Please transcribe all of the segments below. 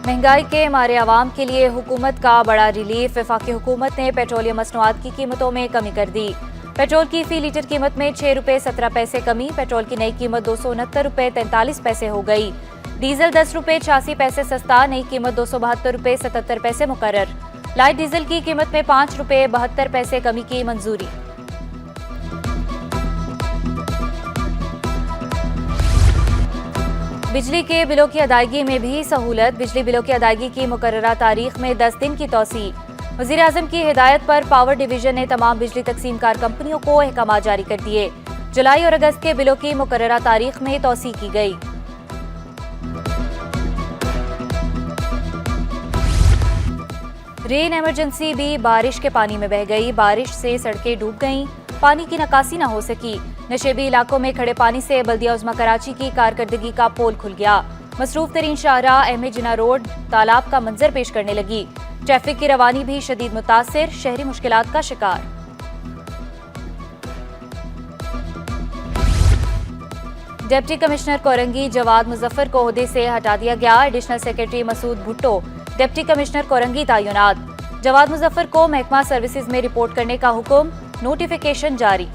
महंगाई के मारे आवाम के लिए हुकूमत का बड़ा रिलीफ। वफाकी हुकूमत ने पेट्रोलियम मसनूआत की कीमतों में कमी कर दी। पेट्रोल की फी लीटर कीमत में 6 रुपये 17 पैसे कमी। पेट्रोल की नई कीमत 269 रुपये 43 पैसे हो गई। डीजल 10 रुपये 86 पैसे सस्ता, नई कीमत 272 रुपये 77 पैसे मुकर्रर। लाइट डीजल की कीमत में 5 रुपये 72 पैसे कमी की मंजूरी। बिजली के बिलों की अदायगी में भी सहूलत। बिजली बिलों की अदायगी की मुकर्ररा तारीख में 10 दिन की तौसी। वज़ीर आज़म की हिदायत पर पावर डिवीजन ने तमाम बिजली तकसीमकार कंपनियों को अहकाम जारी कर दिए। जुलाई और अगस्त के बिलों की मुकर्ररा तारीख में तौसी की गई। रेन इमरजेंसी भी बारिश के पानी में बह गई। बारिश से सड़कें डूब गईं, पानी की निकासी न हो सकी। नशेबी इलाकों में खड़े पानी से बल्दिया उज़्मा कराची की कारकर्दगी का पोल खुल गया। मसरूफ तरीन शाहराह अहमद जिना रोड तालाब का मंजर पेश करने लगी। ट्रैफिक की रवानी भी शदीद मुतासिर, शहरी मुश्किलात का शिकार। डिप्टी कमिश्नर कोरंगी जवाद मुजफ्फर को ओहदे से हटा दिया गया। Additional secretary Masood Bhutto deputy commissioner Korangi तैनात। जवाद मुजफ्फर को महकमा सर्विसेज में रिपोर्ट करने का हुक्म, नोटिफिकेशन जारी।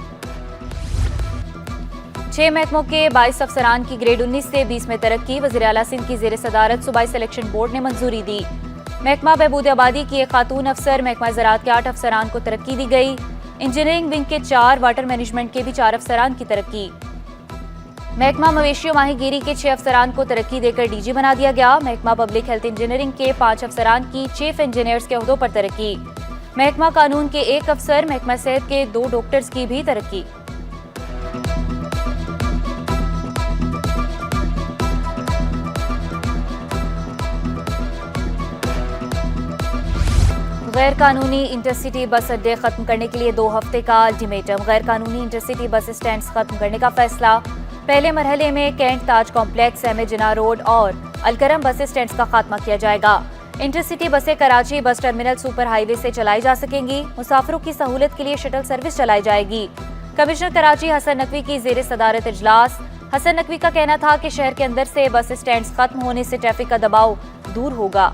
6 महकमों के 22 अफसरान की ग्रेड 19 से 20 में तरक्की। वज़ीर आला सिंध की ज़ेर सदारत सूबाई सिलेक्शन बोर्ड ने मंजूरी दी। महकमा बहबूद आबादी की 1 खातून अफसर, महकमा ज़राअत के 8 अफसरान को तरक्की दी गई। इंजीनियरिंग विंग के 4, वाटर मैनेजमेंट के भी 4 अफसरान की तरक्की। महकमा मवेशी और माहीगीरी के 6 अफसरान को तरक्की देकर डीजी बना दिया गया। महकमा पब्लिक हेल्थ इंजीनियरिंग के 5 अफसरान की चीफ इंजीनियर्स के ओहदों पर तरक्की। महकमा कानून के 1 अफसर, महकमा सेहत के 2 डॉक्टर्स की भी तरक्की। गैर कानूनी इंटरसिटी बस अड्डे खत्म करने के लिए 2 हफ्ते का अल्टीमेटम। गैर कानूनी इंटरसिटी बस स्टैंड खत्म करने का फैसला। पहले मरहले में कैंट ताज कॉम्प्लेक्स, अहमद जिना रोड और अलकरम बस स्टैंड का खात्मा किया जाएगा। इंटरसिटी बसें Karachi bus terminal super highway से चलाई जा सकेंगी। मुसाफिरों की सहूलत के लिए शटल सर्विस चलाई जाएगी। कमिश्नर कराची हसन नकवी की ज़ेर सदारत इजलास। हसन नकवी का कहना था कि शहर के अंदर से बस स्टैंड खत्म होने से ट्रैफिक का दबाव दूर होगा।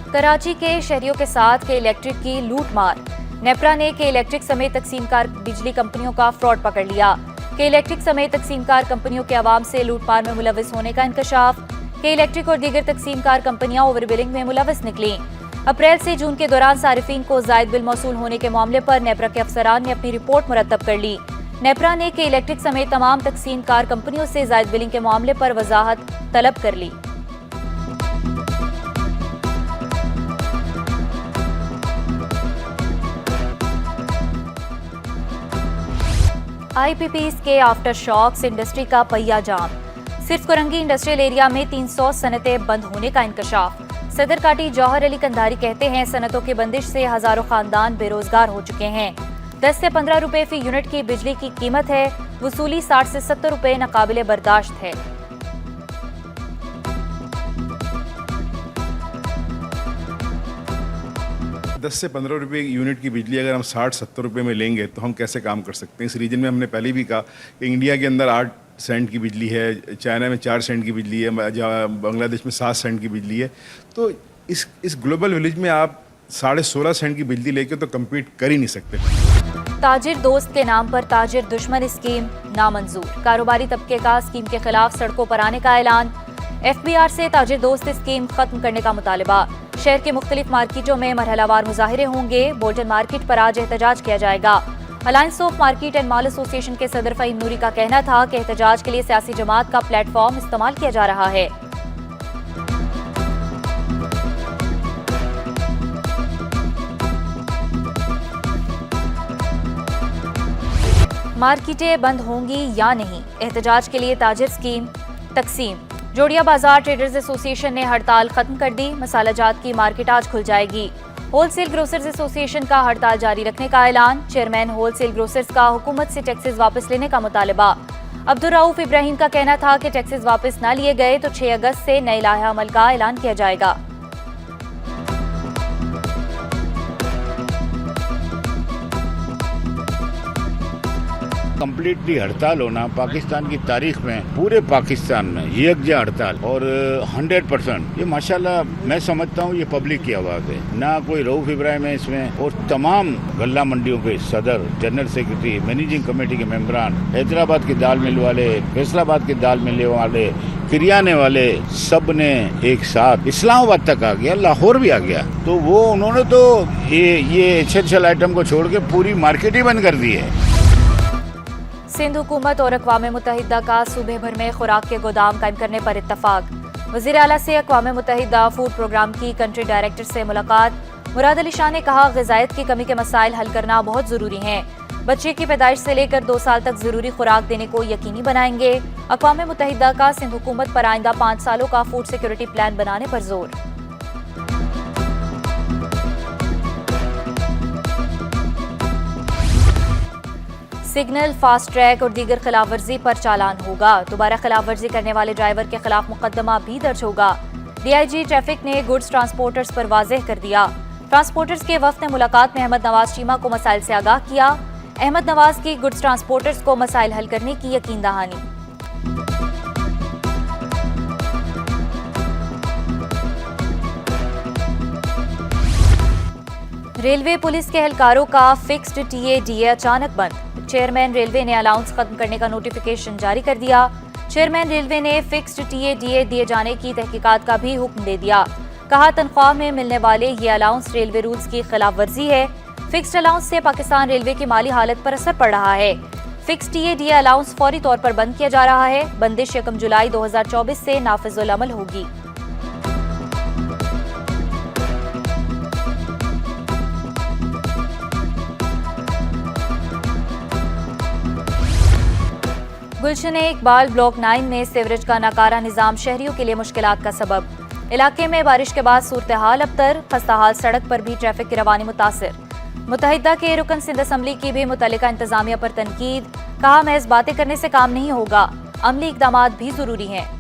कराची के शहरियों के साथ के इलेक्ट्रिक की लूट मार। नेपरा ने के इलेक्ट्रिक समेत तकसीमकार बिजली कंपनियों का फ्रॉड पकड़ लिया। के इलेक्ट्रिक समेत तकसीमकार कंपनियों के अवाम से लूटपार में मुलविस होने का इंकशाफ। के इलेक्ट्रिक और दीगर तकसीमकार कंपनियां ओवर बिलिंग में मुलविस निकली। अप्रैल से जून के दौरान सारिफीन को जायद बिल मौसूल होने के मामले पर नेपरा के अफसरान ने अपनी रिपोर्ट मुरतब कर ली। नेपरा ने के इलेक्ट्रिक समेत तमाम तकसीमकार कंपनियों से जायद बिलिंग के मामले पर वजाहत तलब कर ली। IPPs के आफ्टर शॉक्स, इंडस्ट्री का पहिया जाम। सिर्फ कोरंगी इंडस्ट्रियल एरिया में 300 सनतें बंद होने का इंकशाफ। सदर काटी जौहर अली कंधारी कहते हैं सनतों की बंदिश से हजारों खानदान बेरोजगार हो चुके हैं। 10 से 15 रुपए फी यूनिट की बिजली की कीमत है। वसूली 60 से 70 रुपए नाकाबिले बर्दाश्त है। दस से 15 रुपये यूनिट की बिजली अगर हम 60-70 रुपये में लेंगे तो हम कैसे काम कर सकते हैं। इस रीजन में हमने पहले भी कहा कि इंडिया के अंदर 8 सेंट की बिजली है, चाइना में 4 सेंट की बिजली है, बांग्लादेश में 7 सेंट की बिजली है। तो इस ग्लोबल विलेज में आप 16.5 सेंट की बिजली लेके तो कम्पीट कर ही नहीं सकते। ताजिर दोस्त के नाम पर ताजिर दुश्मन स्कीम नामंजूर। कारोबारी तबके का स्कीम के खिलाफ सड़कों पर आने का ऐलान। FBR से ताजिर दोस्त स्कीम खत्म करने का मुतालिबा। शहर के मुख्तलिफ मार्केटों में मरहलावार मुजाहिरे होंगे। बोल्टन मार्केट पर आज एहतजाज किया जाएगा। Alliance of market and mall association के सदर फहीम नूरी का कहना था कि एहतजाज के लिए सियासी जमात का प्लेटफॉर्म इस्तेमाल किया जा रहा है। मार्केटें बंद होंगी या नहीं, एहतजाज के लिए ताजिर स्कीम तकसीम। जोड़िया बाजार ट्रेडर्स एसोसिएशन ने हड़ताल खत्म कर दी। मसाला जात की मार्केट आज खुल जाएगी। होलसेल ग्रोसर्स एसोसिएशन का हड़ताल जारी रखने का ऐलान। चेयरमैन होलसेल ग्रोसर्स का हुकूमत से टैक्सेस वापस लेने का मुतालबा। अब्दुल रऊफ इब्राहिम का कहना था कि टैक्सेस वापस न लिए गए तो 6 अगस्त से नए लाहे अमल का ऐलान किया जाएगा। कम्प्लीटली हड़ताल होना पाकिस्तान की तारीख में, पूरे पाकिस्तान में यकजा हड़ताल और 100% ये माशाल्लाह मैं समझता हूँ ये पब्लिक की आवाज़ है, ना कोई रऊफ इब्राहिम है इसमें। और तमाम गल्ला मंडियों के सदर, जनरल सेक्रेटरी, मैनेजिंग कमेटी के मेंबरान, हैदराबाद की दाल मिल वाले, फैसलाबाद की दाल मिल वाले, किरियाने वाले, सब ने एक साथ इस्लामाबाद तक आ गया, लाहौर भी आ गया। तो वो उन्होंने तो ये एसेंशियल आइटम को छोड़ के पूरी मार्केट ही बंद कर दी है। सिंध हुकूमत और अक़वाम मुत्तहिदा का सूबे भर में खुराक के गोदाम कायम करने पर इत्तफाक। वज़ीर आला से अक़वाम मुत्तहिदा फूड प्रोग्राम की कंट्री डायरेक्टर से मुलाकात। मुराद अली शाह ने कहा, ग़िज़ायत की कमी के मसाइल हल करना बहुत ज़रूरी हैं। बच्चे की पैदाइश से लेकर 2 साल तक ज़रूरी खुराक देने को यकीनी बनाएंगे। अक़वाम मुत्तहिदा का सिंध हुकूमत पर आइंदा 5 सालों का फूड सिक्योरिटी प्लान बनाने पर जोर। सिग्नल, फास्ट ट्रैक और दीगर खिलाफ वर्जी पर चालान होगा। दोबारा खिलाफ वर्जी करने वाले ड्राइवर के खिलाफ मुकदमा भी दर्ज होगा। DIG ट्रैफिक ने गुड्स ट्रांसपोर्टर्स पर वाज़ेह कर दिया। ट्रांसपोर्टर्स के वफ्द ने मुलाकात में अहमद नवाज चीमा को मसाइल से आगाह किया। अहमद नवाज की गुड्स ट्रांसपोर्टर्स को मसाइल हल करने की यकीन दहानी। रेलवे पुलिस के एहलकारों का फिक्स्ड TA-DA अचानक बंद। चेयरमैन रेलवे ने अलाउंस खत्म करने का नोटिफिकेशन जारी कर दिया। चेयरमैन रेलवे ने फिक्स्ड TA-DA दिए जाने की तहकीकात का भी हुक्म दे दिया। कहा, तनख्वाह में मिलने वाले ये अलाउंस रेलवे रूल्स की खिलाफ वर्जी है। फिक्स्ड अलाउंस से पाकिस्तान रेलवे की माली हालत पर असर पड़ रहा है। फिक्स्ड TA-DA अलाउंस फौरी तौर पर बंद किया जा रहा है। बंदिश 1 जुलाई 2024 से नाफिजुल अमल होगी। गुलशन इकबाल ब्लॉक 9 में सीवरेज का नाकारा निजाम शहरियों के लिए मुश्किलात का सबब। इलाके में बारिश के बाद सूरत हाल अबतर, खस्ताहाल सड़क पर भी ट्रैफिक की रवानी मुतासिर। मुत्तहिदा के रुकन सिंध असम्बली की भी मुतल्लिका इंतजामिया पर तनकीद। कहा, महज बातें करने से काम नहीं होगा, अमली इकदाम भी जरूरी हैं।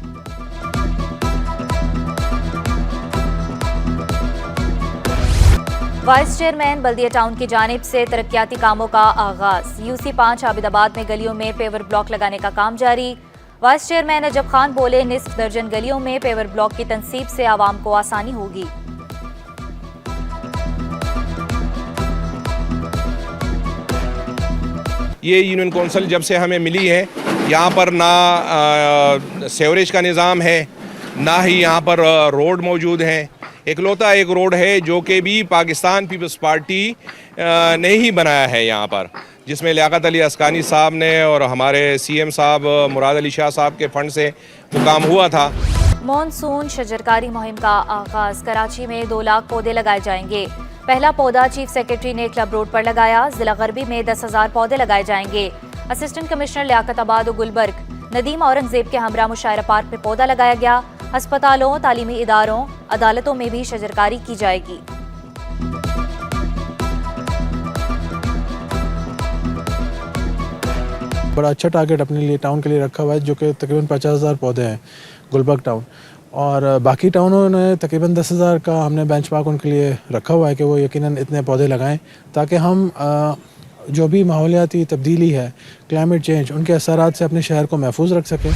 वाइस चेयरमैन बल्दिया टाउन की जानिब से तरक्याती कामों का आगाज। UC 5 आबिदाबाद में गलियों में पेवर ब्लॉक लगाने का काम जारी। वाइस चेयरमैन अजब खान बोले, निस्फ दर्जन गलियों में पेवर ब्लॉक की तनसीब से आवाम को आसानी होगी। ये यूनियन कौंसिल जब से हमें मिली है, यहाँ पर ना सीवरेज का निज़ाम है, ना ही यहाँ पर रोड मौजूद हैं। इकलौता एक रोड है जो कि भी पाकिस्तान पीपल्स पार्टी ने ही बनाया है यहाँ पर, जिसमें लियाकत अली अस्कानी साहब ने और हमारे CM साहब मुराद अली शाह साहब के फंड से वो काम हुआ था। मॉनसून शजरकारी मुहिम का आगाज। कराची में 2 लाख पौधे लगाए जाएंगे। पहला पौधा चीफ सेक्रेटरी ने क्लब रोड पर लगाया। जिला गरबी में 10,000 पौधे लगाए जाएंगे। असिस्टेंट कमिश्नर लियाकताबाद और गुलबर्ग नदीम औरंगजेब के हमरा मुशायरा पार्क में पौधा लगाया गया। अस्पतालों, तालीमी इदारों, अदालतों में भी शजरकारी की जाएगी। बड़ा अच्छा टारगेट अपने लिए टाउन के लिए रखा हुआ है, जो कि तकरीबन 50,000 पौधे हैं गुलबर्ग टाउन, और बाकी टाउनों ने तकरीबन 10,000 का हमने बेंचमार्क उनके लिए रखा हुआ है कि वो यकीनन इतने पौधे लगाएं, ताकि हम जो भी माहौलियाती तब्दीली है, क्लाइमेट चेंज, उनके असरात से अपने शहर को महफूज रख सकें।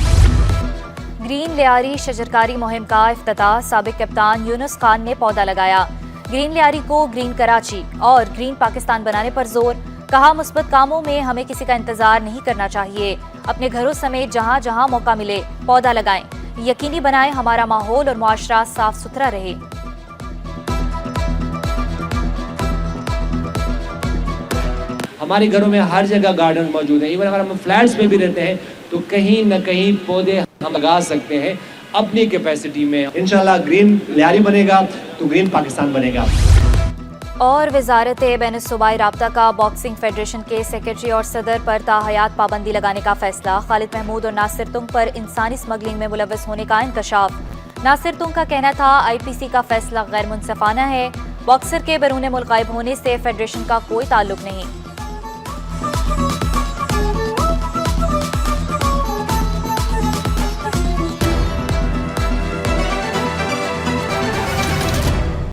ग्रीन लियारी शजरकारी मुहिम का इफ्तिताह। साबिक कप्तान यूनुस खान ने पौधा लगाया। ग्रीन लियारी को ग्रीन कराची और ग्रीन पाकिस्तान बनाने पर जोर। कहा, मुस्बत कामों में हमें किसी का इंतजार नहीं करना चाहिए। अपने घरों समेत जहां जहां मौका मिले पौधा लगाएं। यकीनी बनाएं हमारा माहौल और मुआशरा साफ सुथरा रहे। हमारे घरों में हर जगह गार्डन मौजूद है। इवन अगर हम फ्लैट्स में भी रहते हैं तो कहीं न कहीं पौधे हम लगा सकते हैं अपनी कैपेसिटी में। इंशाल्लाह ग्रीन लियारी बनेगा तो ग्रीन पाकिस्तान बनेगा। और वजारत बैनुल-सूबाई राब्ता का बॉक्सिंग फेडरेशन के सेक्रेटरी और सदर पर ताहयात पाबंदी लगाने का फैसला। खालिद महमूद और नासिर तुंग पर इंसानी स्मगलिंग में मुलव्वस होने का इंकशाफ। नासिर तुंग का कहना था, IPC का फैसला गैर मुनसिफाना है। बॉक्सर के बैरून मुल्क गायब होने से फेडरेशन का कोई ताल्लुक नहीं।